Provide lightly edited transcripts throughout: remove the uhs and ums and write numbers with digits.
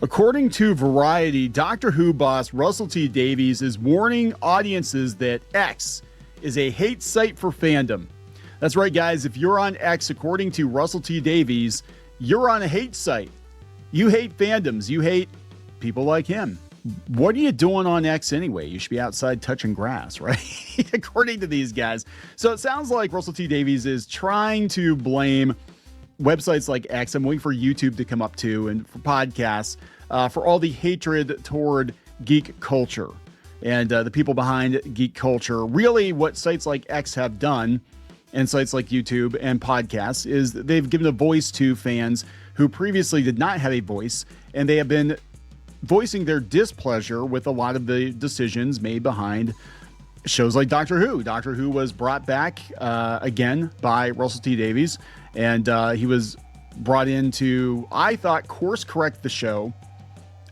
According to Variety, Doctor Who boss Russell T Davies is warning audiences that X is a hate site for fandom. That's right, guys. If you're on X, according to Russell T Davies, you're on a hate site. You hate fandoms. You hate people like him. What are you doing on X anyway? You should be outside touching grass, right? According to these guys. So it sounds like Russell T Davies is trying to blame websites like X. I'm waiting for YouTube to come up too, and for podcasts, for all the hatred toward geek culture and the people behind geek culture. Really, what sites like X have done, and sites like YouTube and podcasts, is they've given a voice to fans who previously did not have a voice, and they have been voicing their displeasure with a lot of the decisions made behind shows like Doctor Who. Doctor Who was brought back again by Russell T Davies, and he was brought in to, I thought, course correct the show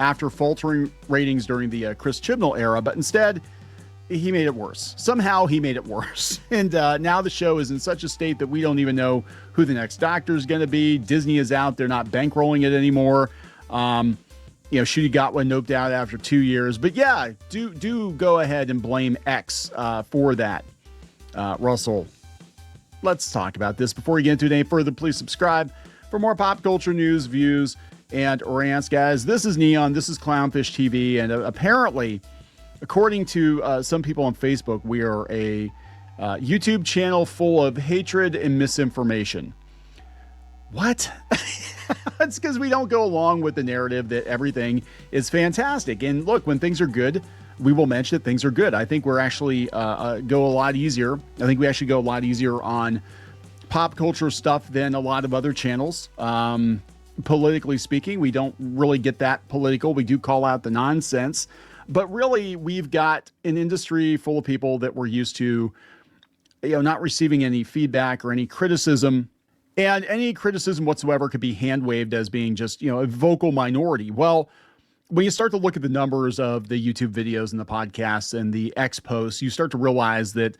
after faltering ratings during the Chris Chibnall era, but instead he made it worse. Somehow he made it worse. And now the show is in such a state that we don't even know who the next Doctor is going to be. Disney is out. They're not bankrolling it anymore. Shooty got one noped out after 2 years. But yeah, do go ahead and blame X for that. Russell, let's talk about this. Before we get into it any further, please subscribe for more pop culture news, views, and rants, guys. This is Kneon. This is CLOWNFISH TV. And apparently, according to some people on Facebook, we are a YouTube channel full of hatred and misinformation. What? It's because we don't go along with the narrative that everything is fantastic. And look, when things are good, we will mention that things are good. I think we're actually go a lot easier. I think we actually go a lot easier on pop culture stuff than a lot of other channels. Politically speaking, we don't really get that political. We do call out the nonsense. But really, we've got an industry full of people that we're used to, not receiving any feedback or any criticism. And any criticism whatsoever could be hand-waved as being just, a vocal minority. Well, when you start to look at the numbers of the YouTube videos and the podcasts and the X posts, you start to realize that,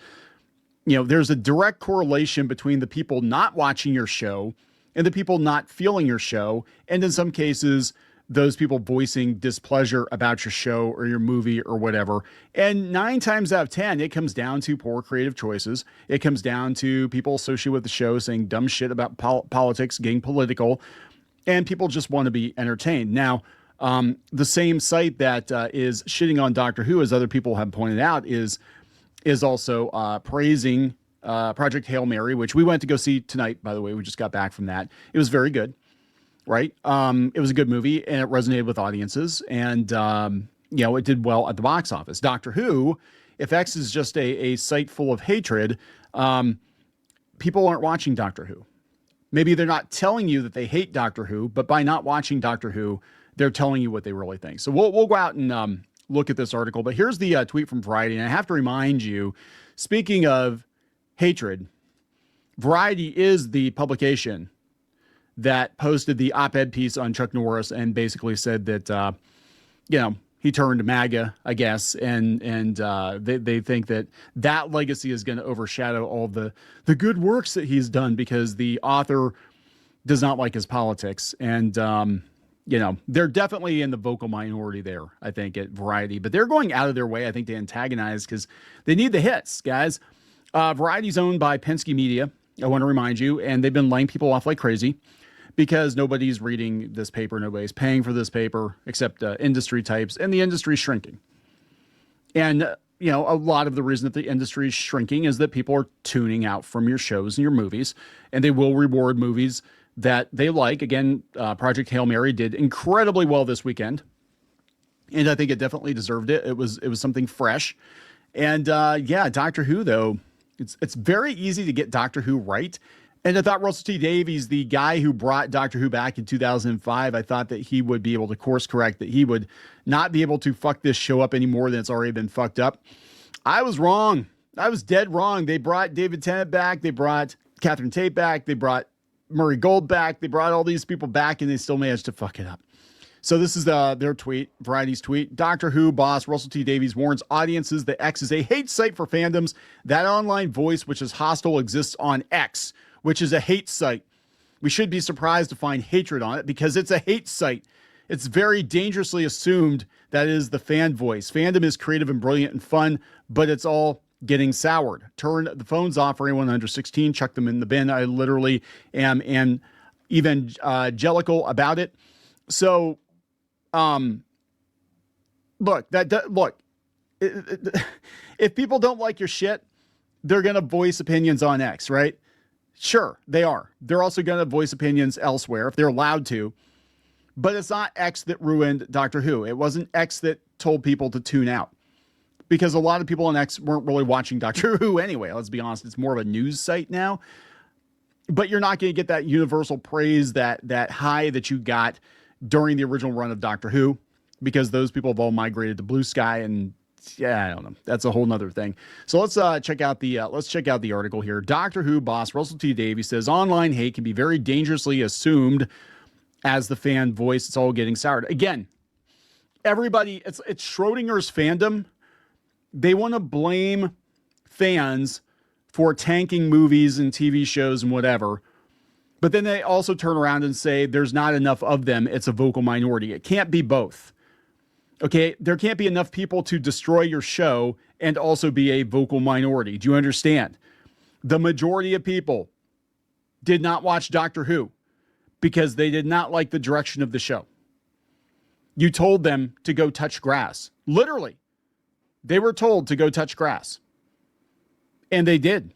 there's a direct correlation between the people not watching your show and the people not feeling your show. And in some cases, those people voicing displeasure about your show or your movie or whatever. And 9 times out of 10, it comes down to poor creative choices. It comes down to people associated with the show saying dumb shit about politics, getting political, and people just want to be entertained. Now, the same site that is shitting on Doctor Who, as other people have pointed out, is also praising Project Hail Mary, which we went to go see tonight, by the way. We just got back from that. It was very good. Right. It was a good movie and it resonated with audiences, and, it did well at the box office. Doctor Who, if X is just a site full of hatred, people aren't watching Doctor Who. Maybe they're not telling you that they hate Doctor Who, but by not watching Doctor Who, they're telling you what they really think. So we'll go out and look at this article, but here's the tweet from Variety. And I have to remind you, speaking of hatred, Variety is the publication that posted the op-ed piece on Chuck Norris and basically said that, he turned MAGA, I guess, and they think that legacy is going to overshadow all the good works that he's done because the author does not like his politics. And, they're definitely in the vocal minority there, I think, at Variety. But they're going out of their way, I think, to antagonize because they need the hits, guys. Variety's owned by Penske Media, I want to remind you, and they've been laying people off like crazy because nobody's reading this paper. Nobody's paying for this paper except industry types, and the industry's shrinking. And, a lot of the reason that the industry is shrinking is that people are tuning out from your shows and your movies, and they will reward movies that they like. Again, Project Hail Mary did incredibly well this weekend, and I think it definitely deserved it. It was something fresh. And Doctor Who, though, it's very easy to get Doctor Who right. And I thought Russell T Davies, the guy who brought Doctor Who back in 2005, I thought that he would be able to course correct, that he would not be able to fuck this show up any more than it's already been fucked up. I was wrong. I was dead wrong. They brought David Tennant back. They brought Catherine Tate back. They brought Murray Gold back. They brought all these people back, and they still managed to fuck it up. So this is their tweet, Variety's tweet. Doctor Who boss Russell T Davies warns audiences that X is a hate site for fandoms. That online voice, which is hostile, exists on X, which is a hate site. We should be surprised to find hatred on it because it's a hate site. It's very dangerously assumed that it is the fan voice. Fandom is creative and brilliant and fun, but it's all getting soured. Turn the phones off for anyone under 16. Chuck them in the bin. I literally am evangelical about it. So, look, if people don't like your shit, they're going to voice opinions on X, right? Sure, they are. They're also going to voice opinions elsewhere if they're allowed to. But it's not X that ruined Doctor Who. It wasn't X that told people to tune out. Because a lot of people on X weren't really watching Doctor Who anyway. Let's be honest. It's more of a news site now. But you're not going to get that universal praise, that high that you got during the original run of Doctor Who. Because those people have all migrated to Blue Sky, and yeah, I don't know. That's a whole nother thing. So let's check out the article here. Doctor Who boss Russel T Davies says online hate can be very dangerously assumed as the fan voice. It's all getting soured. Again, everybody, it's Schrodinger's fandom. They want to blame fans for tanking movies and TV shows and whatever. But then they also turn around and say there's not enough of them. It's a vocal minority. It can't be both. Okay, there can't be enough people to destroy your show and also be a vocal minority. Do you understand? The majority of people did not watch Doctor Who because they did not like the direction of the show. You told them to go touch grass. Literally, they were told to go touch grass. And they did.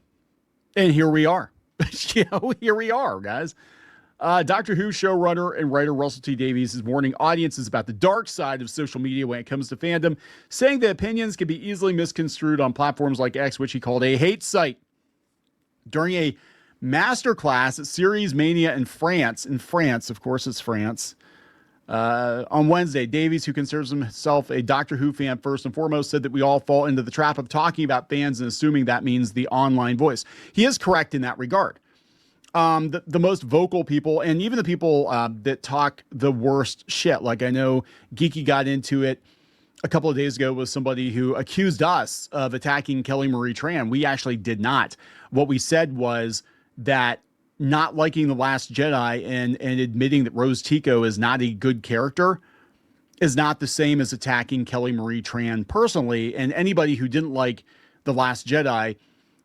And here we are. Here we are, guys. Doctor Who showrunner and writer Russel T Davies is warning audiences about the dark side of social media when it comes to fandom, saying that opinions can be easily misconstrued on platforms like X, which he called a hate site. During a masterclass at Series Mania in France, of course it's France, on Wednesday, Davies, who considers himself a Doctor Who fan first and foremost, said that we all fall into the trap of talking about fans and assuming that means the online voice. He is correct in that regard. The most vocal people, and even the people that talk the worst shit, like I know Geeky got into it a couple of days ago with somebody who accused us of attacking Kelly Marie Tran. We actually did not. What we said was that not liking The Last Jedi and admitting that Rose Tico is not a good character is not the same as attacking Kelly Marie Tran personally. And anybody who didn't like The Last Jedi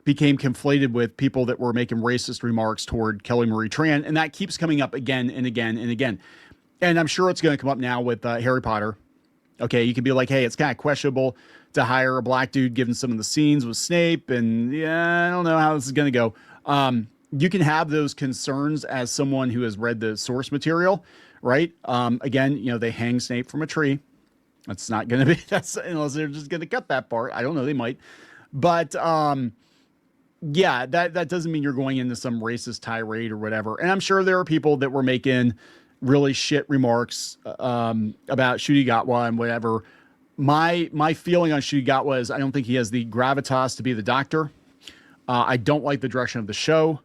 became conflated with people that were making racist remarks toward Kelly Marie Tran. And that keeps coming up again and again and again. And I'm sure it's going to come up now with Harry Potter. Okay, you can be like, hey, it's kind of questionable to hire a black dude given some of the scenes with Snape. And yeah, I don't know how this is going to go. You can have those concerns as someone who has read the source material, right? Again, they hang Snape from a tree. That's not going to be, unless they're just going to cut that part. I don't know, they might. But yeah, that doesn't mean you're going into some racist tirade or whatever. And I'm sure there are people that were making really shit remarks about Ncuti Gatwa and whatever. My feeling on Ncuti Gatwa is I don't think he has the gravitas to be the Doctor. I don't like the direction of the show.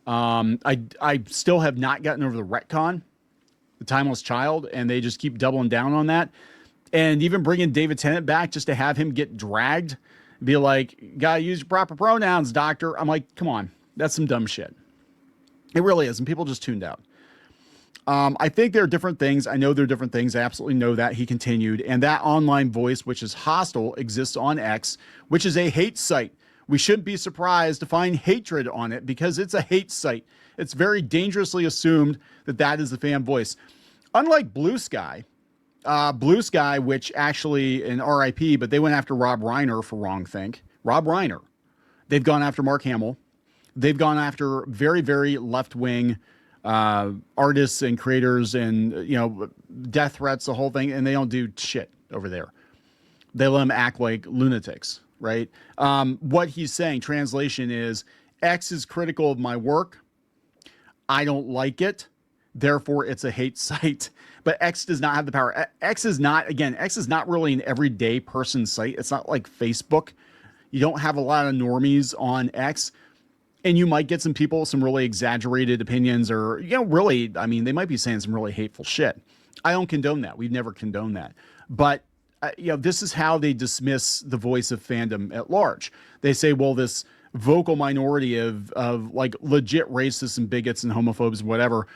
I still have not gotten over the retcon, the Timeless Child, and they just keep doubling down on that. And even bringing David Tennant back just to have him get dragged, be like, gotta use your proper pronouns, Doctor. I'm like, come on, that's some dumb shit. It really is, and people just tuned out. I think there are different things. I know there are different things. I absolutely know that. He continued. And that online voice, which is hostile, exists on X, which is a hate site. We shouldn't be surprised to find hatred on it because it's a hate site. It's very dangerously assumed that that is the fan voice. Unlike Blue Sky, which actually in RIP, but they went after Rob Reiner for wrongthink. Rob Reiner. They've gone after Mark Hamill. They've gone after very, very left-wing artists and creators and, death threats, the whole thing. And they don't do shit over there. They let them act like lunatics, right? What he's saying, translation is, X is critical of my work. I don't like it. Therefore, it's a hate site. But X does not have the power. X is not really an everyday person site. It's not like Facebook. You don't have a lot of normies on X. And you might get some people, some really exaggerated opinions or, really, they might be saying some really hateful shit. I don't condone that. We've never condoned that. But, this is how they dismiss the voice of fandom at large. They say, well, this vocal minority of like legit racists and bigots and homophobes and whatever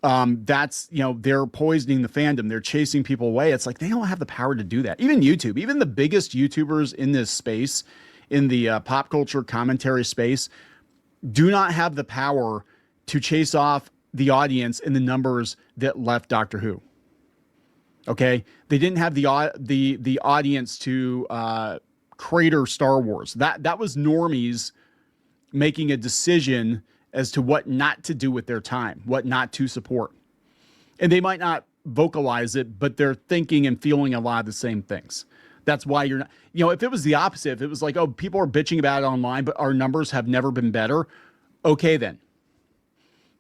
That's, they're poisoning the fandom. They're chasing people away. It's like they don't have the power to do that. Even YouTube, even the biggest YouTubers in this space, in the pop culture commentary space, do not have the power to chase off the audience in the numbers that left Doctor Who. Okay, they didn't have the audience to crater Star Wars. That was normies making a decision as to what not to do with their time, what not to support. And they might not vocalize it, but they're thinking and feeling a lot of the same things. That's why you're not, if it was the opposite, if it was like, oh, people are bitching about it online, but our numbers have never been better. Okay, then.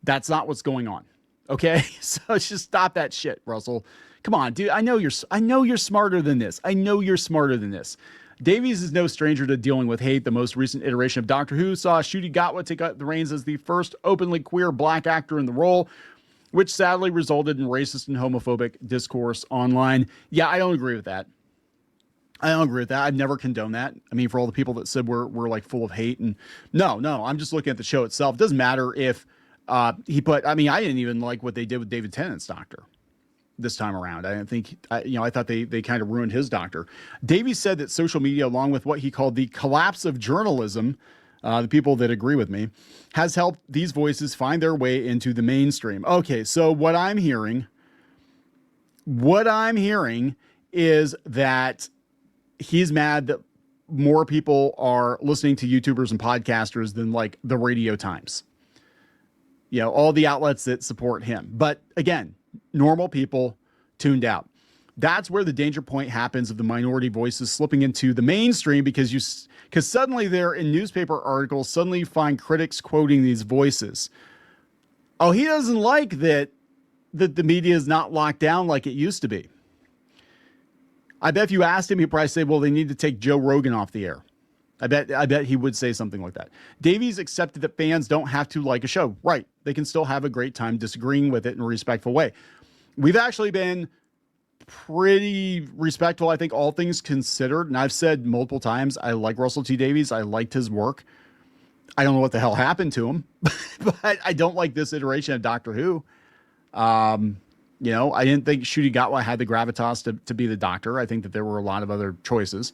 That's not what's going on. Okay? So just stop that shit, Russell. Come on, dude. I know you're smarter than this. I know you're smarter than this. Davies is no stranger to dealing with hate. The most recent iteration of Doctor Who saw Ncuti Gatwa take up the reins as the first openly queer black actor in the role, which sadly resulted in racist and homophobic discourse online. Yeah, I don't agree with that. I've never condoned that. I mean, for all the people that said we're like full of hate, and no, I'm just looking at the show itself. It doesn't matter if I didn't even like what they did with David Tennant's Doctor this time around. I didn't think, I thought they kind of ruined his Doctor. Davies said that social media, along with what he called the collapse of journalism, the people that agree with me, has helped these voices find their way into the mainstream. Okay, so what I'm hearing is that he's mad that more people are listening to YouTubers and podcasters than like the Radio Times. All the outlets that support him. But again, normal people tuned out. That's where the danger point happens of the minority voices slipping into the mainstream, because suddenly they're in newspaper articles. Suddenly you find critics quoting these voices. Oh, he doesn't like that the media is not locked down like it used to be. I bet if you asked him, he'd probably say, well, they need to take Joe Rogan off the air. I bet he would say something like that. Davies accepted that fans don't have to like a show. Right. They can still have a great time disagreeing with it in a respectful way. We've actually been pretty respectful, I think, all things considered. And I've said multiple times, I like Russell T Davies. I liked his work. I don't know what the hell happened to him, but I don't like this iteration of Doctor Who. I didn't think Ncuti Gatwa had the gravitas to be the Doctor. I think that there were a lot of other choices.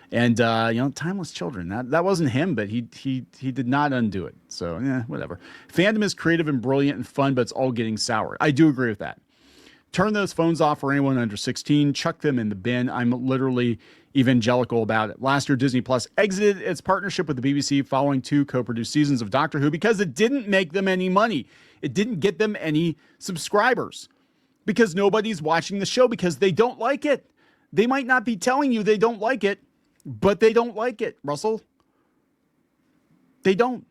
And, Timeless Children, that wasn't him, but he did not undo it. So, yeah, whatever. Fandom is creative and brilliant and fun, but it's all getting sour. I do agree with that. Turn those phones off for anyone under 16. Chuck them in the bin. I'm literally evangelical about it. Last year, Disney Plus exited its partnership with the BBC following 2 co-produced seasons of Doctor Who because it didn't make them any money. It didn't get them any subscribers because nobody's watching the show because they don't like it. They might not be telling you they don't like it, but they don't like it, Russell. They don't.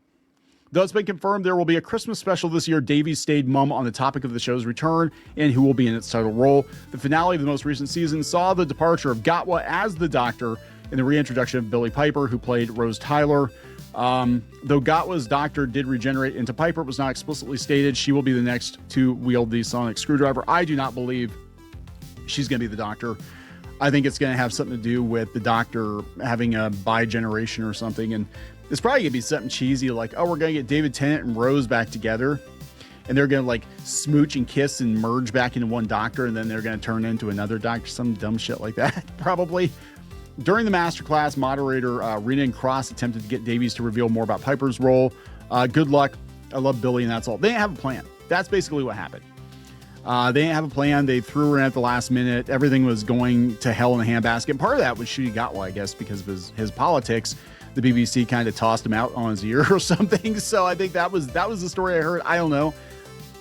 Though it's been confirmed there will be a Christmas special this year, Davies stayed mum on the topic of the show's return and who will be in its title role. The finale of the most recent season saw the departure of Gatwa as the Doctor and the reintroduction of Billie Piper, who played Rose Tyler. Though Gatwa's Doctor did regenerate into Piper, it was not explicitly stated she will be the next to wield the sonic screwdriver. I do not believe she's going to be the Doctor. I think it's going to have something to do with the Doctor having a bi-generation or something. And it's probably going to be something cheesy like, oh, we're going to get David Tennant and Rose back together. And they're going to like smooch and kiss and merge back into one Doctor. And then they're going to turn into another Doctor. Some dumb shit like that, probably. During the masterclass, moderator Rena Cross attempted to get Davies to reveal more about Piper's role. Good luck. I love Billy, and that's all. They didn't have a plan. That's basically what happened. They didn't have a plan. They threw her in at the last minute. Everything was going to hell in a handbasket. Part of that was Ncuti Gatwa, I guess, because of his politics. The BBC kind of tossed him out on his ear or something. So I think that was the story I heard. I don't know.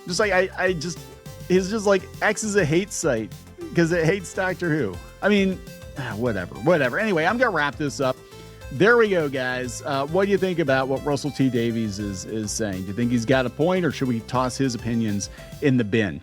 Just like it's just like X is a hate site because it hates Doctor Who. I mean, whatever. Anyway, I'm gonna wrap this up. There we go, guys. What do you think about what Russell T Davies is saying? Do you think he's got a point, or should we toss his opinions in the bin?